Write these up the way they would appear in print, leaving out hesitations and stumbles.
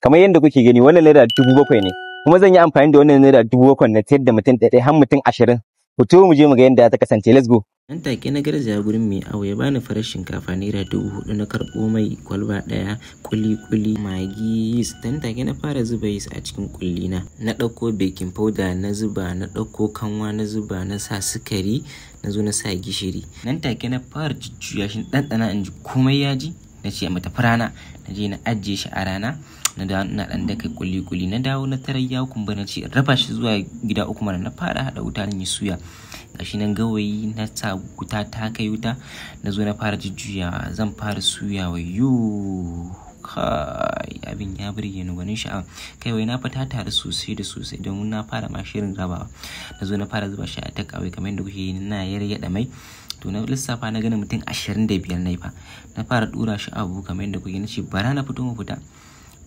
kamar yadda kuke gani wannan naira 7,000 ne, kuma zan yi amfani da wannan naira 7,000 na sayar da mutum ɗaya har mutum 20. Fito mu je mu ga yadda ta kasance, let's go. Nan take na garzaya gurin mai awo ya bani farar shinkafa naira 4,000 na karɓo mai kwalba ɗaya, kuli magi yis. Dan take na fara zuba yis a cikin kulli na ɗauko baking powder na zuba, na ɗauko kanwa na zuba, na sa sukari, na zo na sa gishiri. Nan take na fara jujjuya shi ɗanɗana in ji komai ya ji, na ce mata rana, na je na ajiye shi a rana. Na dawo ina dan daka kuli na dawo na tarar ya kumba, na ce raba shi zuwa gida uku mana. Na fara hada wuta na yi suya, gashi nan gawayi na sa wuta ta kai wuta, na zo na fara jujjuyawa, zan fara suyawa. Kai abin ya burge ni gwanin sha'awa. Kai wai na fata tare sosai da sosai domin na fara ma shirin rabawa. Na zo na fara zuba shi a takawai kamar yadda kuke yi, na yaryada mai. To na lissafa na gani mutum 25 na yi fa. Na fara dura shi abu kamar yadda kuke, na ce bara na fito mu fita.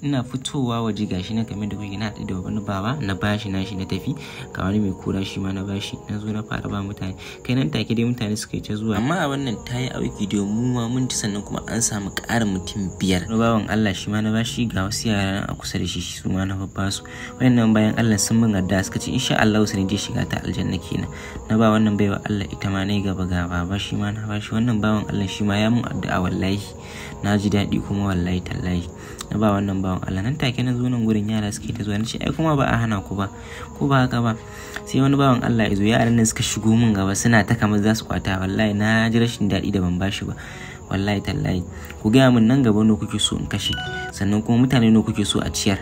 Ina fitowa waje gashi na kamar da kuke na haɗu da wani baba, na bashi nashi na tafi. Ga wani mai kura shi ma na bashi, na zo na fara ba mutane. Kai nan take dai mutane suka yi ta zuwa, amma a wannan ta yi auki domin ma mun ci, sannan kuma an samu ƙarin mutum 5. Wani bawan Allah shi ma na bashi, ga wasu yara a kusa da shi su ma na babba su. Wayannan bayan Allah sun min addu'a suka ce insha Allah su ne je shiga ta aljanna kenan. Na ba wannan baiwa Allah ita ma nayi gaba ga baba shi ma na bashi. Wannan bawan Allah shi ma ya mun addu'a wallahi na ji daɗi kuma wallahi tallahi. Na ba wannan bawan Allah. Nan take na zo nan gurin yara suke ta zuwa, na ce ai kuma ba a hana ku ba, ko ba haka ba. Sai wani bawan Allah ya zo, yaran nan suka shigo min gaba suna ta kamar za su kwata. Wallahi na ji rashin daɗi da ban bashi ba, wallahi tallahi. Ku gaya min nan gaba nawa kuke so in kashe, sannan kuma mutane nawa kuke so a ciyar.